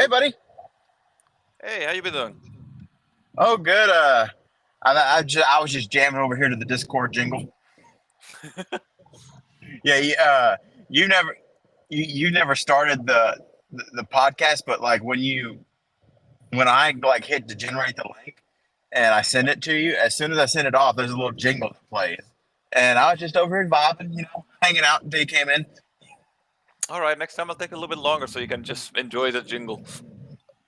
Hey, buddy. Hey, how you been doing? Oh, good. I was just jamming over here to the Discord jingle. Yeah, you never, you never started the podcast, but like when I like hit to generate the link and I send it to you, as soon as I send it off, there's a little jingle that plays, and I was just over here vibing, hanging out until you came in. All right, next time I'll take a little bit longer so you can just enjoy the jingle.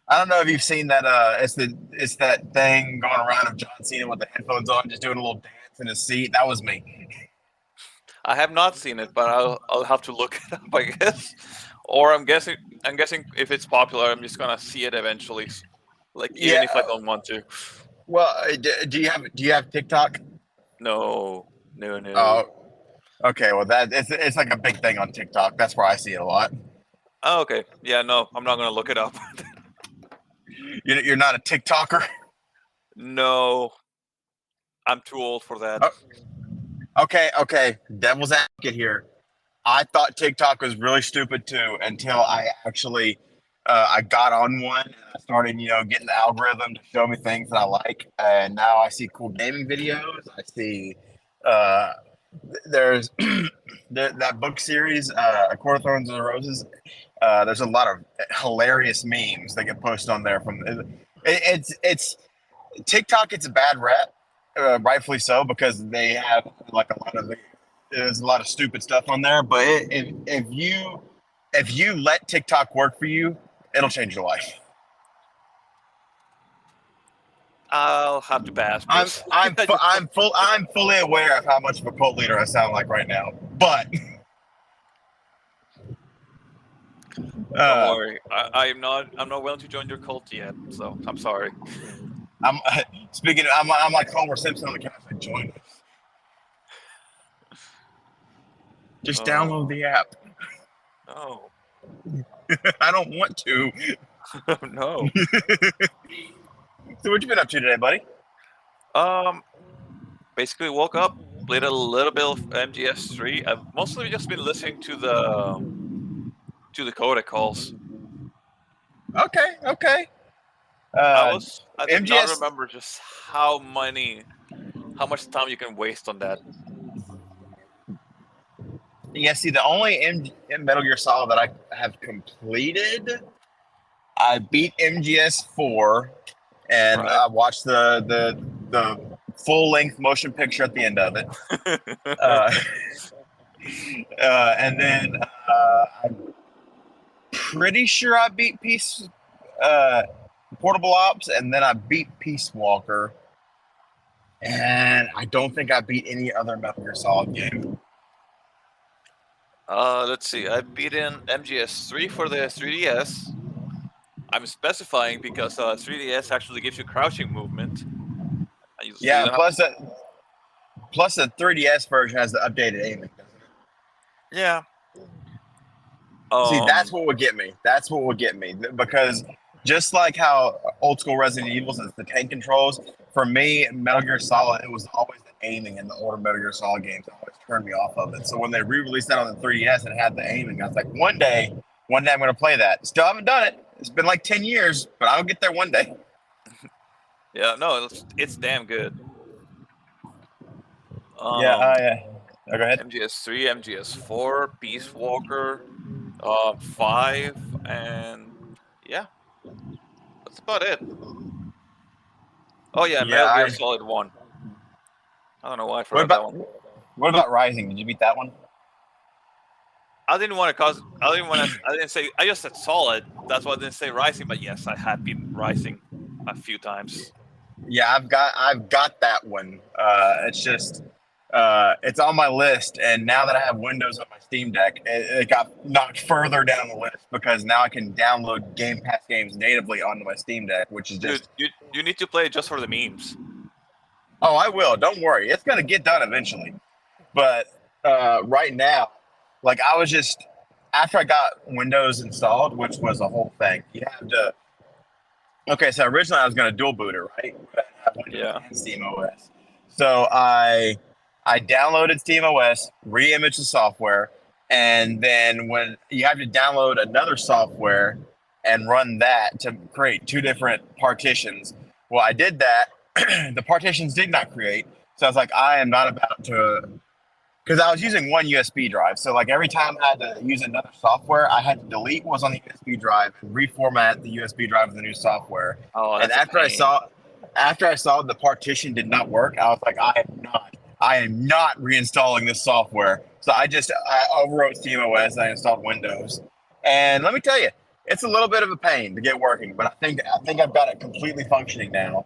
I don't know if you've seen that. It's that thing going around of John Cena with the headphones on, just doing a little dance in his seat. That was me. I have not seen it, but I'll have to look it up, I guess. Or I'm guessing if it's popular, I'm just gonna see it eventually. Like even Yeah. if I don't want to. Well, do you have TikTok? No, no, no. Oh, okay. Well, it's like a big thing on TikTok. That's where I see it a lot. Oh, okay. Yeah, no, I'm not gonna look it up. You're not a TikToker. No, I'm too old for that. Oh, okay. Devil's advocate here. I thought TikTok was really stupid too until I actually I got on one and I started, getting the algorithm to show me things that I like, and now I see cool gaming videos. I see uh, there's that book series, A Court of Thorns and Roses. There's a lot of hilarious memes that get posted on there. It's TikTok. It's a bad rep, rightfully so, because they have like there's a lot of stupid stuff on there. But if you let TikTok work for you, it'll change your life. I'll have to pass, I'm because I'm I fu- just don't. I'm fully aware of how much of a cult leader I sound like right now. But Don't uh, worry. I'm not willing to join your cult yet, so I'm sorry. I'm speaking. I'm like Homer Simpson on the couch. I join us. Just Oh download the app. no, I don't want to. no. So what you been up to today, buddy? Um, Basically woke up, played a little bit of MGS3. I've mostly just been listening to the codec calls. Okay. I Uh, was I did not MGS. remember just how much time you can waste on that. Yeah, see, the only Metal Gear Solid that I have completed, I beat MGS4, and Right. I watched the full length motion picture at the end of it. Uh, and then I'm pretty sure I beat uh, Portable Ops, and then I beat Peace Walker, and I don't think I beat any other Metal Gear Solid game. Let's see. I've beaten MGS3 for the 3DS. I'm specifying because 3DS actually gives you crouching movement, so you Yeah, don't have to. plus the 3DS version has the updated aiming. Yeah. See, that's Um. what would get me. That's what would get me because just like how old school Resident Evil is the tank controls, for me, Metal Gear Solid, it was always the aiming in the older Metal Gear Solid games that always turned me off of it. So when they re-released that on the 3DS and had the aiming, I was like, one day I'm going to play that. Still haven't done it. It's been like 10 years, but I'll get there one day. Yeah. No, it's damn good. Yeah, Um. go ahead. MGS3, MGS4, Peace Walker, 5, and yeah, that's about it. Oh yeah, Yeah, Metal Gear Solid 1. I don't know why I what forgot that about one. what about Rising? Did you beat that one? I didn't want to cause. I didn't want to. I didn't say. I just said Solid. That's why I didn't say Rising. But yes, I have been Rising a few times. Yeah, I've got that one. It's just it's on my list, and now that I have Windows on my Steam Deck, it got knocked further down the list because now I can download Game Pass games natively onto my Steam Deck, which is Dude, just you need to play it just for the memes. oh, I will. Don't worry, it's gonna get done eventually. But right now, like I was just after I got Windows installed, which was a whole thing. You have to okay. So originally I was gonna dual boot it, right? But I have Windows Yeah. and Steam OS. So I downloaded SteamOS, re-imaged the software, and then when you have to download another software and run that to create two different partitions. Well, I did that. The partitions did not create. So I was like, I am not about to, because I was using one USB drive. So like every time I had to use another software, I had to delete what was on the USB drive and reformat the USB drive with the new software. Oh, And that's a pain. after I saw the partition did not work, I was like, I am not reinstalling this software. So I overwrote SteamOS and I installed Windows. And let me tell you, it's a little bit of a pain to get working, but I think I've got it completely functioning now.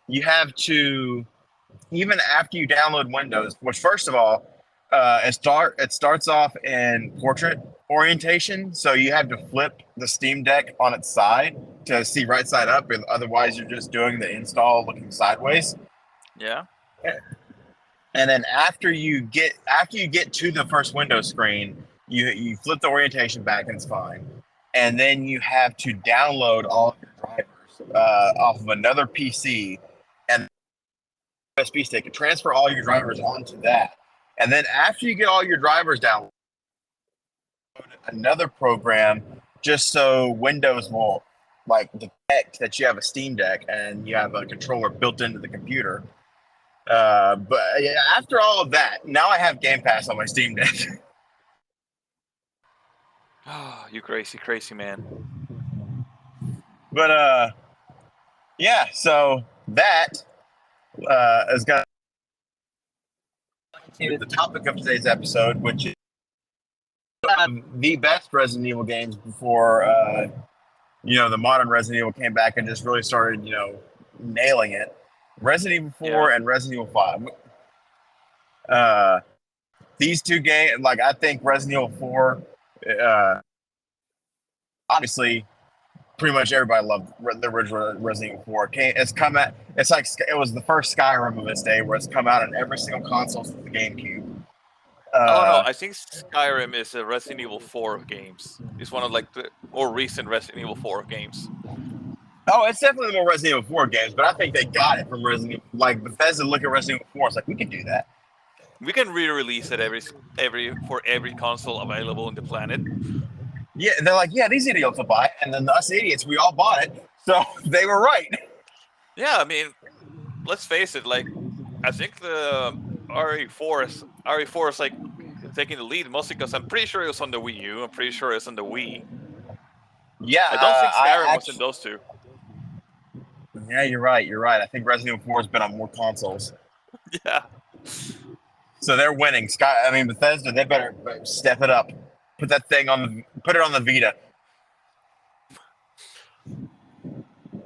You have to, even after you download Windows, which first of all, it starts off in portrait orientation, so you have to flip the Steam Deck on its side to see right side up, and otherwise you're just doing the install looking sideways. Yeah. And then after you get to the first Windows screen, you flip the orientation back and it's fine. And then you have to download all of your drivers off of another PC and USB stick and transfer all your drivers onto that. And then after you get all your drivers down, another program just so Windows will like detect that you have a Steam Deck and you have a controller built into the computer. But yeah, after all of that, now I have Game Pass on my Steam Deck. Oh, you crazy man. But yeah, so that is going to the topic of today's episode, which is the best Resident Evil games before the modern Resident Evil came back and just really started nailing it. Resident Evil 4 and Resident Evil 5. These two games, like I think Resident Evil 4, obviously, pretty much everybody loved the original Resident Evil 4. It's like it was the first Skyrim of its day, where it's come out on every single console since the GameCube. Oh no, I think Skyrim is a Resident Evil 4 games. It's one of like the more recent Resident Evil 4 games. Oh, it's definitely more Resident Evil 4 games, but I think they got it from Resident Evil. Like Bethesda look at Resident Evil 4, it's like we can do that. We can re-release it for every console available on the planet. Yeah, they're like, yeah, these idiots will buy it, and then us idiots, we all bought it, so they were right. Yeah, I mean, let's face it. Like, I think the RE4 is like taking the lead mostly because I'm pretty sure it was on the Wii U. I'm pretty sure it's on the Wii. Yeah, I don't think Skyrim was in those two. Yeah, you're right. I think Resident Evil 4 has been on more consoles. Yeah. So they're winning. Bethesda, they better step it up. Put it on the Vita.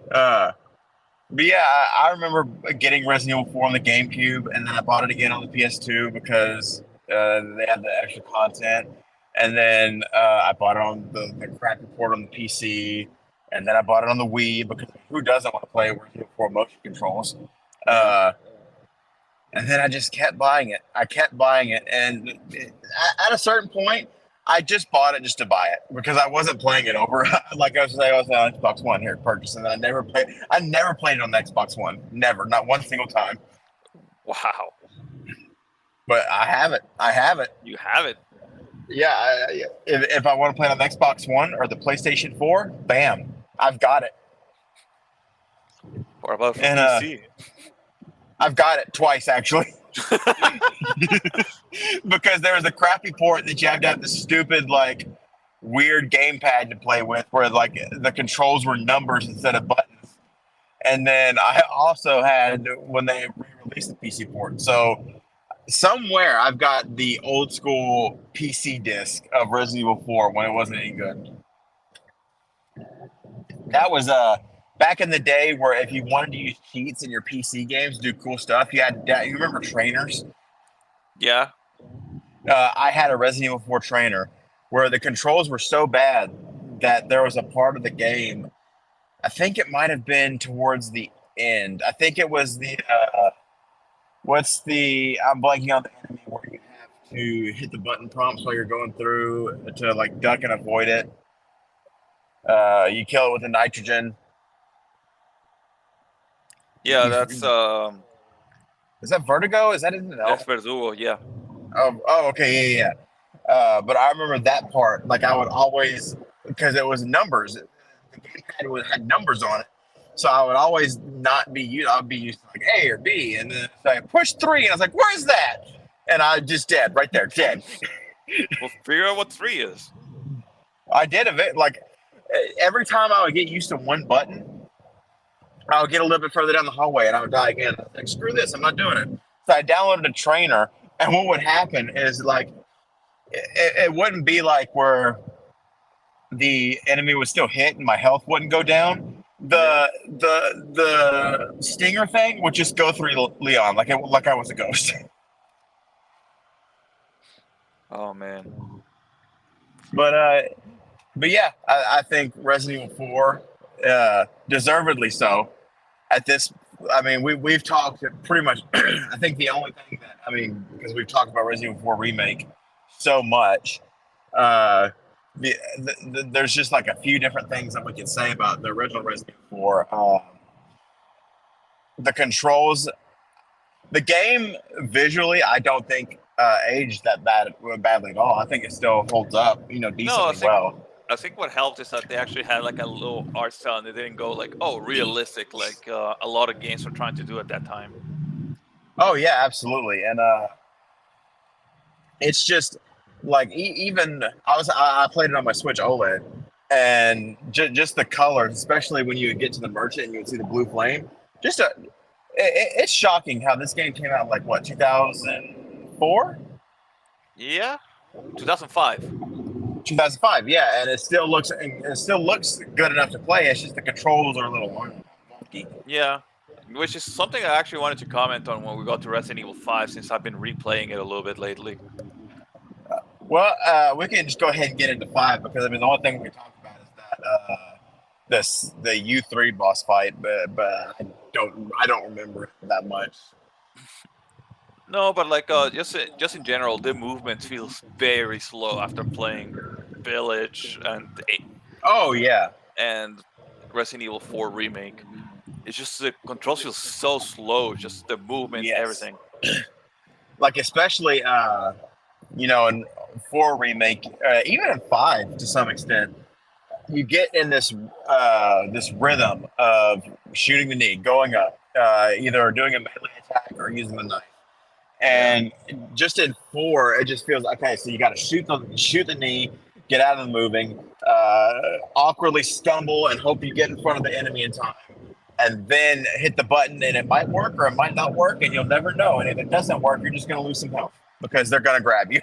But yeah, I remember getting Resident Evil 4 on the GameCube, and then I bought it again on the PS2 because they had the extra content. And then I bought it on the crappy port on the PC, and then I bought it on the Wii because who doesn't want to play Resident Evil 4 motion controls? And then I just kept buying it. And at a certain point, I just bought it just to buy it because I wasn't playing it over. Like I was saying, I was on Xbox One here, purchase, and then I never played it on the Xbox One. Never, not one single time. Wow. But I have it. You have it. Yeah. If I want to play it on the Xbox One or the PlayStation 4, bam, I've got it. What about for PC? I've got it twice actually. Because there was a crappy port that you have to have the stupid like weird gamepad to play with where like the controls were numbers instead of buttons. And then I also had when they re-released the PC port. So somewhere I've got the old school PC disc of Resident Evil 4 when it wasn't any good. That was back in the day where if you wanted to use cheats in your PC games, do cool stuff, you remember trainers? Yeah. I had a Resident Evil 4 trainer where the controls were so bad that there was a part of the game, I think it might have been towards the end. I think it was the, I'm blanking on the enemy where you have to hit the button prompts while you're going through to like duck and avoid it. You kill it with the nitrogen. Yeah, that's Is that Vertigo? Is that anything else? that's Verdugo, yeah. Oh, okay, yeah. But I remember that part. Like I would always because it was numbers. The gamepad had numbers on it, so I would always not be used. I'd be used to like A or B, and then so I pushed 3, and I was like, "Where's that?" And I just dead right there, dead. Well, figure out what 3 is. I did it like every time I would get used to one button, I would get a little bit further down the hallway, and I would die again. I was like, "Screw this! I'm not doing it." So I downloaded a trainer, and what would happen is like it wouldn't be like where the enemy would still hit and my health wouldn't go down. The stinger thing would just go through Leon like I was a ghost. Oh man. But yeah, I think Resident Evil 4, deservedly so. At this, I mean, we've talked pretty much. I think the only thing that because we've talked about Resident Evil 4 remake so much. There's just like a few different things that we can say about the original Resident Evil 4. The controls, the game visually, I don't think aged that badly at all. I think it still holds up, decently well. I think what helped is that they actually had like a little art style, and they didn't go like, oh, realistic, like a lot of games were trying to do at that time. Oh yeah, absolutely, and it's just like even I played it on my Switch OLED, and just the colors, especially when you get to the merchant and you would see the blue flame. It's shocking how this game came out in like what 2004. Yeah, 2005. 2005, yeah, and it still looks good enough to play. It's just the controls are a little wonky. Yeah, which is something I actually wanted to comment on when we got to Resident Evil 5, since I've been replaying it a little bit lately. Well, we can just go ahead and get into 5 because the only thing we can talk about is that the U3 boss fight, but I don't remember it that much. No, but like just in general, the movement feels very slow after playing Village and oh yeah, and Resident Evil 4 remake. It's just the controls feel so slow, just the movement, yes. Everything. Like especially in 4 remake, even in 5 to some extent, you get in this rhythm of shooting the knee, going up, either doing a melee attack or using the knife. And just in 4, it just feels okay. So you got to shoot the knee, get out of the moving, awkwardly stumble, and hope you get in front of the enemy in time, and then hit the button. And it might work or it might not work, and you'll never know. And if it doesn't work, you're just going to lose some health because they're going to grab you.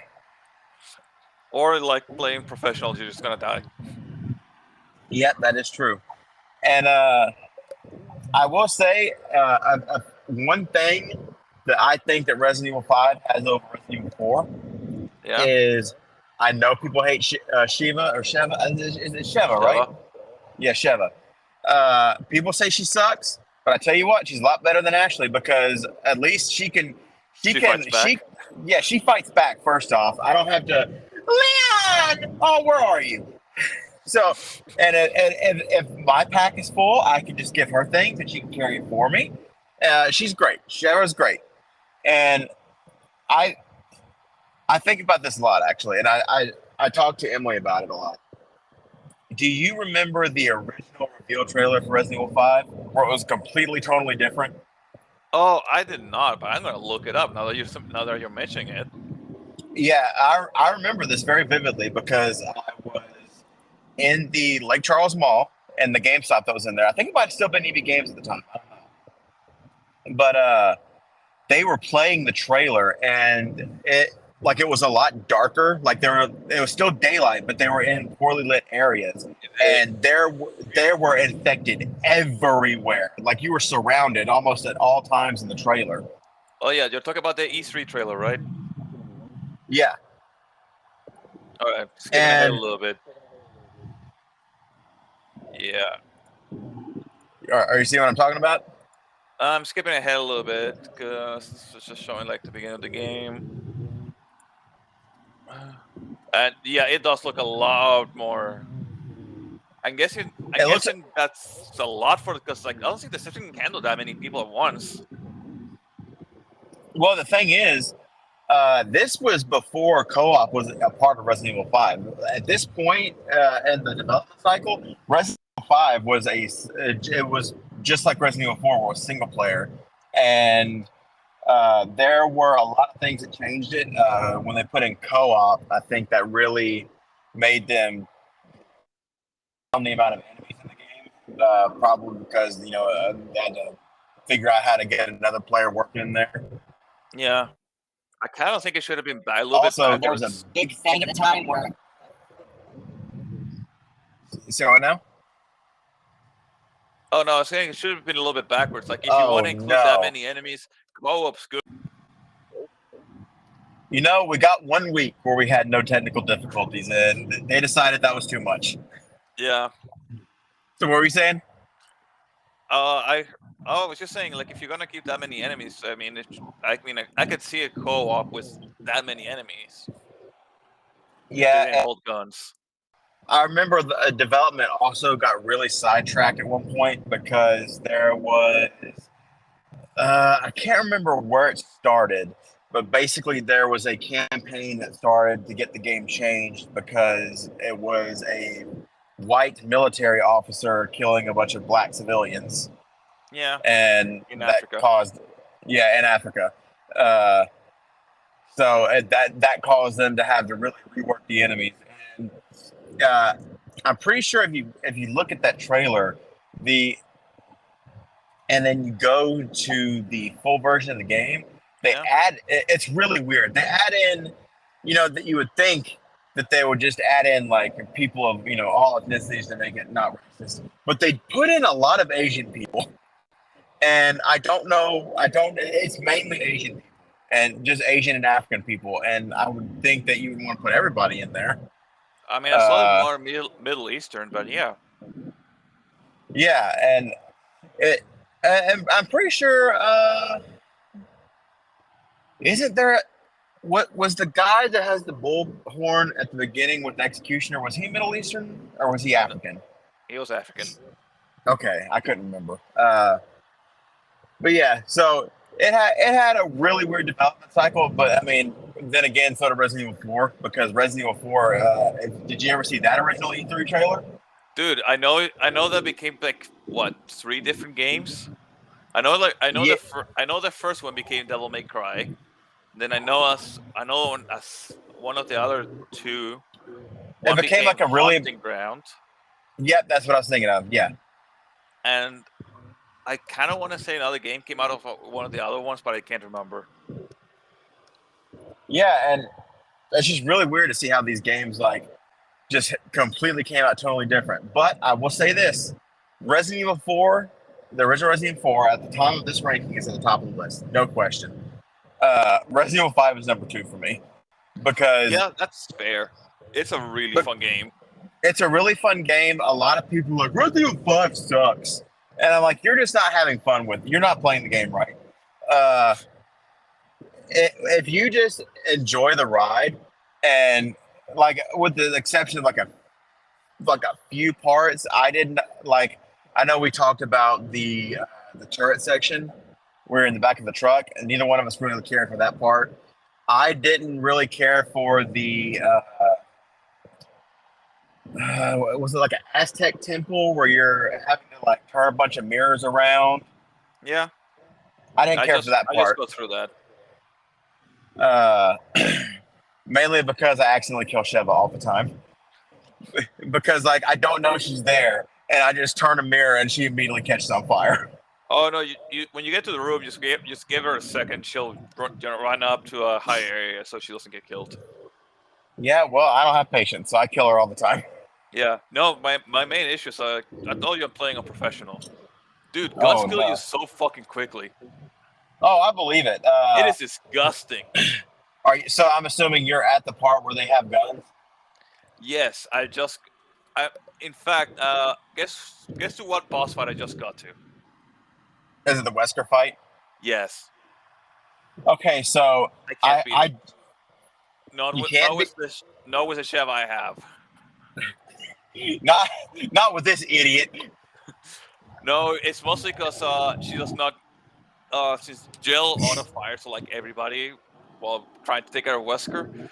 Or like playing professionals, you're just going to die. Yep, that is true. And I will say one thing that I think that Resident Evil 5 has over Resident Evil 4 is, I know people hate Shiva or Sheva. Is it Sheva, right? Yeah, Sheva. People say she sucks, but I tell you what, she's a lot better than Ashley because at least she fights back. First off, I don't have to, Leon, oh, where are you? So, and if my pack is full, I can just give her things and she can carry it for me. She's great. Shara's great. And I think about this a lot, actually, and I talk to Emily about it a lot. Do you remember the original reveal trailer for Resident Evil 5, where it was completely, totally different? Oh, I did not, but I'm gonna look it up now that you're mentioning it. Yeah, I remember this very vividly because I was in the Lake Charles Mall and the GameStop that was in there. I think it might have still been EB Games at the time. I don't know. But they were playing the trailer, and it was a lot darker. Like it was still daylight, but they were in poorly lit areas, and there were infected everywhere. Like you were surrounded almost at all times in the trailer. Oh yeah, you're talking about the E3 trailer, right? Yeah. All right, skipping ahead a little bit. Yeah. Are you seeing what I'm talking about? I'm skipping ahead a little bit because it's just showing like the beginning of the game. And yeah, it does look a lot more. I'm guessing that's a lot for, because like I don't think the system can handle that many people at once. Well, the thing is, This was before co-op was a part of Resident Evil 5. At this point in the development cycle, Resident Evil 5 was it was just like Resident Evil 4 was single player, and there were a lot of things that changed it when they put in co-op. I think that really made them on the amount of enemies in the game. Probably because they had to figure out how to get another player working in there. Yeah, I kind of think it should have been a little bit Also, there was a backwards. big thing at the time where. So now. Oh no, I was saying it should have been a little bit backwards. Like if you Oh want to include that no! many enemies, co-op's good. You know, we got 1 week where we had no technical difficulties, and they decided that was too much. Yeah. So what were you saying? I was just saying, like, if you're gonna keep that many enemies, I mean, I could see a co-op with that many enemies. They Yeah, didn't hold guns. I remember the development also got really sidetracked at one point because there was I can't remember where it started, but basically there was a campaign that started to get the game changed because it was a white military officer killing a bunch of black civilians. Yeah. And In that Africa. caused, in Africa. So that caused them to have to really rework the enemies. And I'm pretty sure if you look at that trailer, and then you go to the full version of the game, they add. It's really weird. They add in, that you would think that they would just add in like people of all ethnicities to make it not racist, but they put in a lot of Asian people, and I don't know. It's mainly Asian people and just Asian and African people, and I would think that you would want to put everybody in there. I mean, I saw more Middle Eastern, but yeah. Yeah, and I'm pretty sure. Isn't there? What was the guy that has the bullhorn at the beginning with the executioner? Was he Middle Eastern or was he African? He was African. Okay, I couldn't remember. But yeah, so it had a really weird development cycle. But I mean, then again, so did Resident Evil 4 because Resident Evil 4. Did you ever see that original E3 trailer? Dude, I know that became like what 3 different games. I know the first one became Devil May Cry. Then I know one of the other 2. It became like a really Hunting Ground. Yep, that's what I was thinking of. Yeah. And I kind of want to say another game came out of one of the other ones, but I can't remember. Yeah, and it's just really weird to see how these games like just completely came out totally different. But I will say this: Resident Evil 4, the original Resident Evil 4, at the time of this ranking is at the top of the list, no question. Resident Evil 5 is number 2 for me because that's fair. It's a really fun game. It's a really fun game. A lot of people are like Resident Evil 5 sucks, and I'm like, you're just not having fun with it. You're not playing the game right. If you just enjoy the ride, and like with the exception of like a few parts, I didn't like. I know we talked about the turret section. We're in the back of the truck, and neither one of us really cared for that part. I didn't really care for the. Was it like an Aztec temple where you're having to like turn a bunch of mirrors around? Yeah, I didn't care for that part. I just go through that. Mainly because I accidentally kill Sheva all the time. Because like I don't know she's there, and I just turn a mirror and she immediately catches on fire. Oh no! You when you get to the room, just give her a second. She'll run up to a high area so she doesn't get killed. Yeah, well, I don't have patience, so I kill her all the time. Yeah, no, my main issue is I told you I'm playing a professional. Dude, guns kill you so fucking quickly. Oh, I believe it. It is disgusting. So I'm assuming you're at the part where they have guns? Yes, in fact, guess to what boss fight I just got to. Is it the Wesker fight? Yes. Okay, so not with the Chev I have. Not with this idiot. No, it's mostly because she does not. Since Jill auto fires to like everybody, while trying to take out Wesker.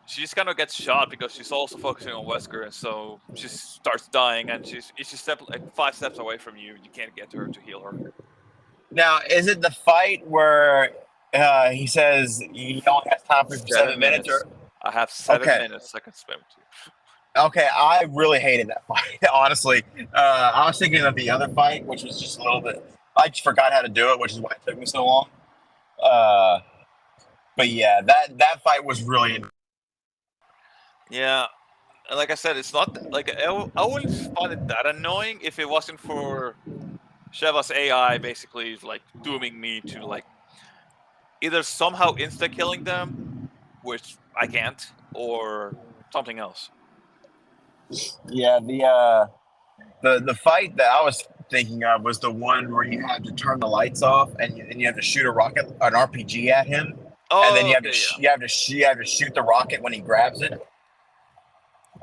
She just kind of gets shot because she's also focusing on Wesker, and so she starts dying. And she's like 5 steps away from you. You can't get to her to heal her. Now, is it the fight where he says he only has time for 7 minutes? Or I have 7 minutes I can spend with you. okay, I really hated that fight. Honestly, I was thinking of the other fight, which was just a little bit. I just forgot how to do it, which is why it took me so long. But yeah, that fight was really. Yeah, and like I said, it's not like I wouldn't find it that annoying if it wasn't for Sheva's AI basically like dooming me to like either somehow insta killing them, which I can't, or something else. Yeah, the fight that I was thinking of was the one where you had to turn the lights off and you have to shoot an RPG at him, and then Oh, you have okay, to you have to shoot the rocket when he grabs it.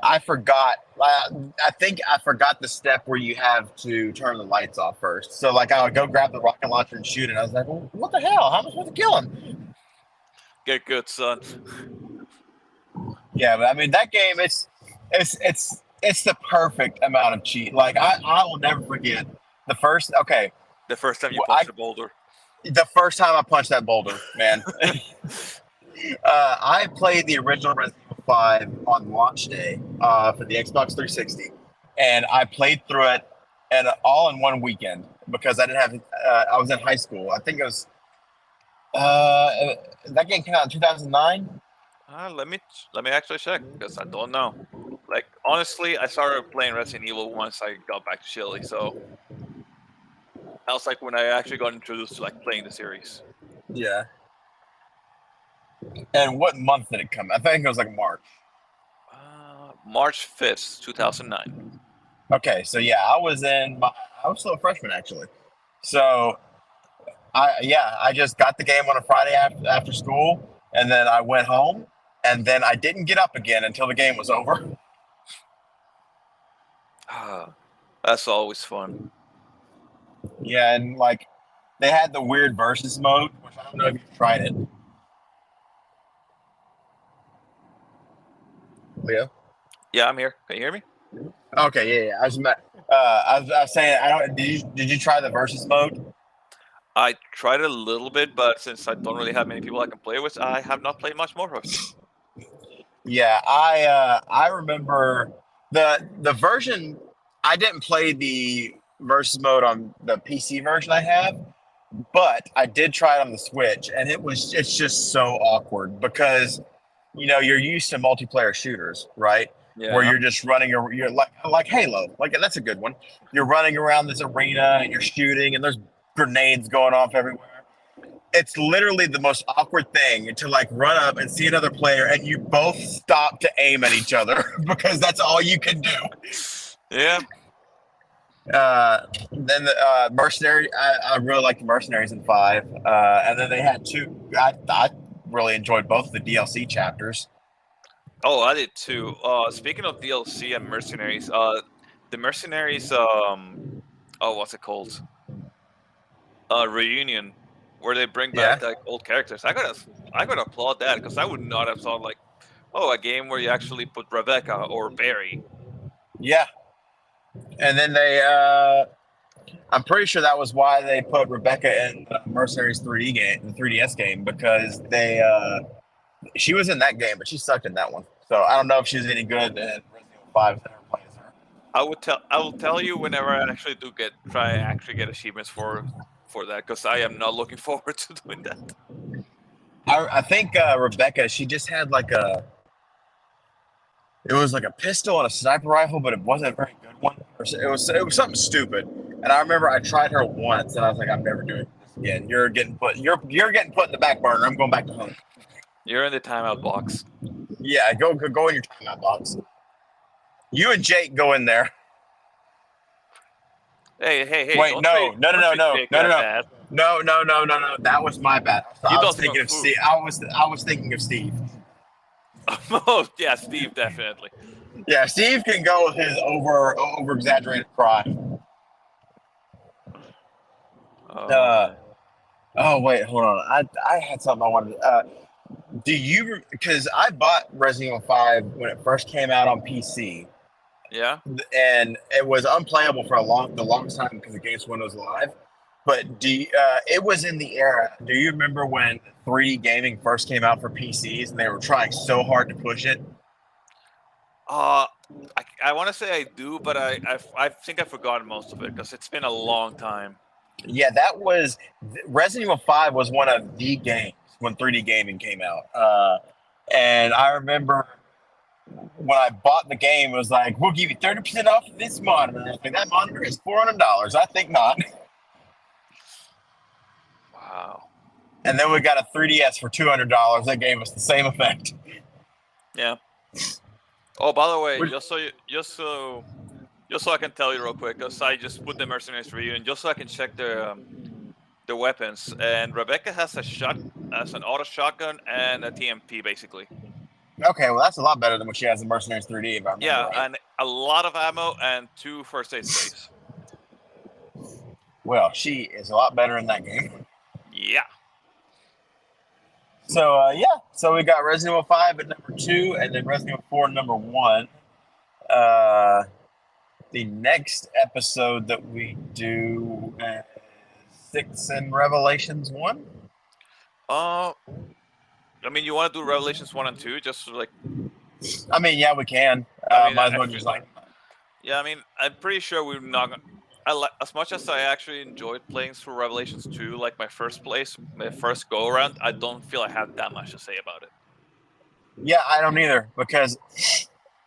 I forgot. I think I forgot the step where you have to turn the lights off first. So like I would go grab the rocket launcher and shoot it. And I was like, well, what the hell? How am I supposed to kill him? Get good, son. Yeah, but I mean that game, it's the perfect amount of cheat. Like I will never forget the first. Okay, The first time you punched the boulder. the first time I punched that boulder, man. I played the original Resident Evil 5 on launch day for the Xbox 360, and I played through it and all in one weekend because I didn't have. I was in high school. I think it was. That game came out in 2009. Let me actually check because I don't know. Like honestly, I started playing Resident Evil once I got back to Chile, so that was like when I actually got introduced to like playing the series. Yeah. And what month did it come? I think it was like March. March 5th, 2009. Okay, so yeah, I was still a freshman actually. So I just got the game on a Friday after school, and then I went home, and then I didn't get up again until the game was over. That's always fun. Yeah, and like they had the weird versus mode, which I don't know if you tried it. Leo? Yeah, I'm here. Can you hear me? Okay, yeah. I was saying, I don't. Did you try the versus mode? I tried a little bit, but since I don't really have many people I can play with, I have not played much more of it. Yeah, I remember the version. I didn't play the versus mode on the PC version I have, but I did try it on the Switch, and it's just so awkward because you're used to multiplayer shooters, right? Yeah. Where you're just running, you're like Halo, like that's a good one. You're running around this arena and you're shooting, and there's grenades going off everywhere. It's literally the most awkward thing to like run up and see another player and you both stop to aim at each other because that's all you can do. Yeah. Then the mercenary, I really like the mercenaries in 5. And then they had 2. I really enjoyed both of the DLC chapters. Oh, I did too. Speaking of DLC and mercenaries, the mercenaries, what's it called? Reunion, where they bring back like old characters. I gotta applaud that because I would not have thought like, a game where you actually put Rebecca or Barry. Yeah, and then they, I'm pretty sure that was why they put Rebecca in the Mercenaries 3D game, the 3DS game, because she was in that game, but she sucked in that one. So I don't know if she's any good in Resident Evil 5. I will tell you whenever I actually do get achievements for that because I am not looking forward to doing that. I think Rebecca, she just had it was like a pistol and a sniper rifle, but it wasn't a very good one. It was something stupid. And I remember I tried her once, and I was like, I'm never doing this again. You're getting put in the back burner. I'm going back to home. You're in the timeout box. Yeah, go in your timeout box. You and Jake go in there. Hey! Wait, no. That was my bad. I was thinking of Steve. I was thinking of Steve. Oh yeah, Steve definitely. Yeah, Steve can go with his over exaggerated cry. Oh wait, hold on. I had something I wanted. Do you? Because I bought Resident Evil 5 when it first came out on PC, Yeah. and it was unplayable for the longest time because the game's Windows Live. But it was in the era. Do you remember when 3D gaming first came out for PCs and they were trying so hard to push it? Uh, I want to say I do, but I think I've forgotten most of it because it's been a long time. Yeah, that was Resident Evil 5 was one of the games when 3D gaming came out. And I remember when I bought the game, it was like, we'll give you 30% off this monitor. I was like, that monitor is $400. I think not. Wow. And then we got a 3DS for $200. That gave us the same effect. Yeah. Oh, by the way, Which, just so I can tell you real quick, because I just put the mercenaries for you, and just so I can check the weapons. And Rebecca has an auto shotgun and a TMP basically. okay, well, that's a lot better than what she has in Mercenaries 3D, if I remember Yeah, right. and a lot of ammo and 2 first aid sprays. Well, she is a lot better in that game. Yeah. So, yeah, so we got Resident Evil 5 at number 2, and then Resident Evil 4 number 1. The next episode that we do is 6 and Revelations 1. I mean, you want to do Revelations 1 and 2, just like. I mean, yeah, we can. I mean, Might as well just like. Yeah, I mean, I'm pretty sure we're not. As much as I actually enjoyed playing through Revelations 2, like my first go around, I don't feel I have that much to say about it. Yeah, I don't either because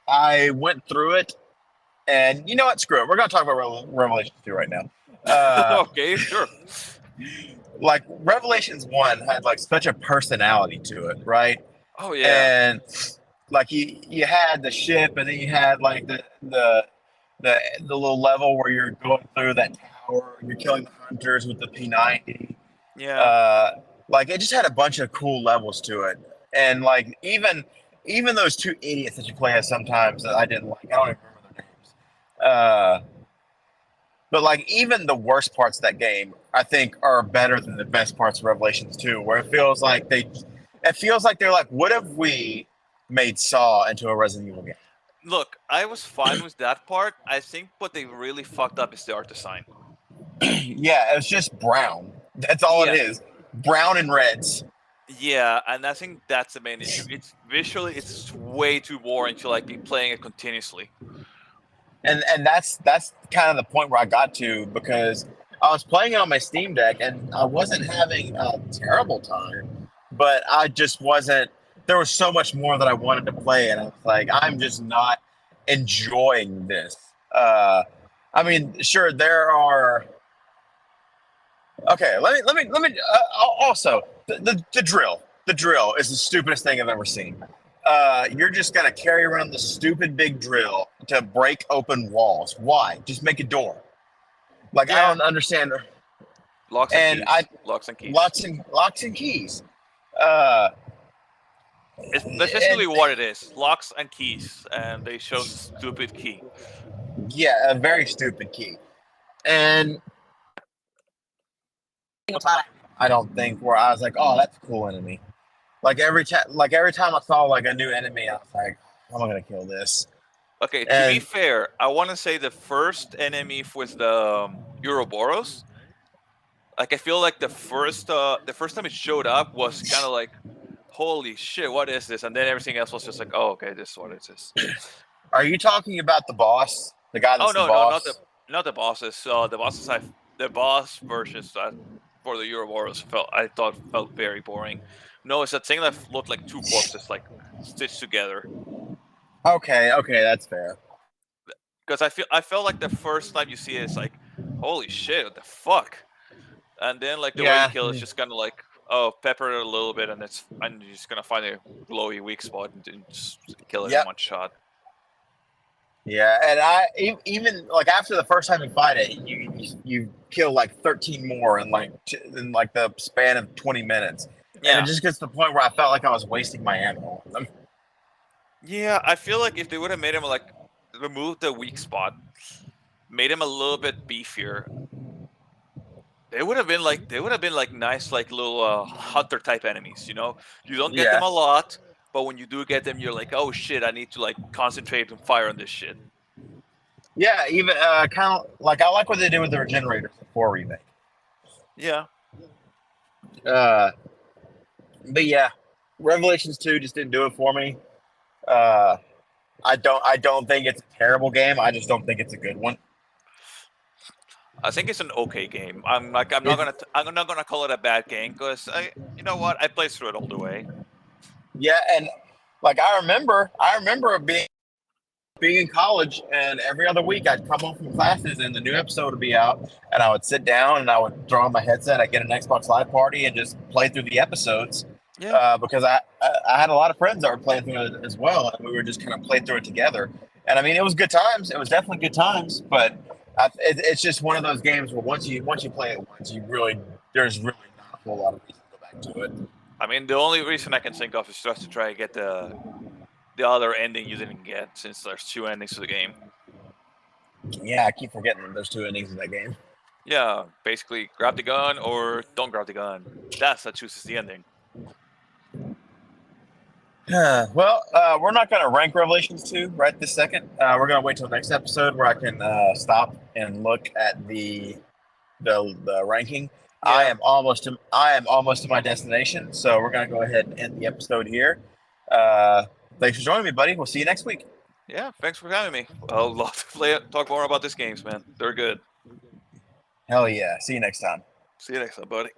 I went through it, and you know what? Screw it. We're gonna talk about Revelations 2 right now. Okay, sure. Like Revelations 1 had like such a personality to it, right? Oh yeah. And like you had the ship, and then you had like the little level where you're going through that tower and you're killing the hunters with the P90. Yeah. Like it just had a bunch of cool levels to it, and like even those two idiots that you play as sometimes that I didn't like. I don't even remember their names. But like even the worst parts of that game, I think, are better than the best parts of Revelations 2, where it feels like they're like, what if we made Saw into a Resident Evil game? Look, I was fine with that part. I think what they really fucked up is the art design. Yeah, it's just brown. That's all it is. Brown and reds. Yeah, and I think that's the main issue. It's visually, it's way too boring to like be playing it continuously. And that's kind of the point where I got to, because I was playing it on my Steam Deck and I wasn't having a terrible time, but I just wasn't. There was so much more that I wanted to play, and I was like, I'm just not enjoying this. I mean, sure, there are. Okay, let me. Also, the drill. The drill is the stupidest thing I've ever seen. You're just gonna carry around the stupid big drill to break open walls. Why? Just make a door. Like I don't understand. Locks and keys. Locks and keys. Locks and keys. Uh, That's basically what it is. Locks and keys, and they show stupid key. Yeah, a very stupid key. And I don't think where I was like, oh, that's a cool enemy. Like every time I saw like a new enemy, I was like, how am I gonna kill this? Okay, to be fair, I want to say the first enemy with the Ouroboros. Like I feel like the first time it showed up was kind of like, holy shit, what is this? And then everything else was just like, oh, okay, this is what it is. Are you talking about the boss? The guy that's no, the boss? not the bosses. The boss versions for the Ouroboros I thought felt very boring. No, it's that thing that looked like two corpses like stitched together. Okay, that's fair. Because I felt like the first time you see it, it's like, holy shit, what the fuck? And then like the way you kill it's just kind of like, oh, pepper it a little bit, and you're just gonna find a glowy weak spot and just kill it in one shot. Yeah, and I even like after the first time you fight it, you kill like 13 more in like the span of 20 minutes. Yeah. And it just gets to the point where I felt like I was wasting my ammo. Yeah, I feel like if they would have made him like remove the weak spot, made him a little bit beefier, They would have been like nice like little hunter type enemies. You know, you don't get them Yeah, a lot, but when you do get them, you're like, oh shit, I need to like concentrate and fire on this shit. yeah. Even kind of like I like what they did with the Regenerators before remake. Yeah, Uh, but yeah, Revelations 2 just didn't do it for me. Uh, I don't think it's a terrible game. I just don't think it's a good one. I think it's an okay game. I'm not gonna call it a bad game because you know what, I played through it all the way. Yeah, and like I remember being in college, and every other week I'd come home from classes, and the new episode would be out, and I would sit down and I would throw on my headset, I'd get an Xbox Live Party, and just play through the episodes. Yeah, Because I had a lot of friends that were playing through it as well, and we were just kind of playing through it together. And I mean, it was good times. It was definitely good times, but it's just one of those games where once you play it once, you really there's really not a whole lot of reason to go back to it. I mean the only reason I can think of is just to try to get the other ending you didn't get, since there's two endings to the game. Yeah, I keep forgetting that there's two endings in that game. Yeah, basically grab the gun or don't grab the gun. That's that chooses the ending. Well, we're not going to rank Revelations 2 right this second. We're going to wait till next episode where I can stop and look at the ranking. I Yeah, am almost to my destination, so we're going to go ahead and end the episode here. Thanks for joining me, buddy. We'll see you next week. yeah. Thanks for having me. I'll love to talk more about these games, man. They're good. Hell yeah. See you next time. See you next time, buddy.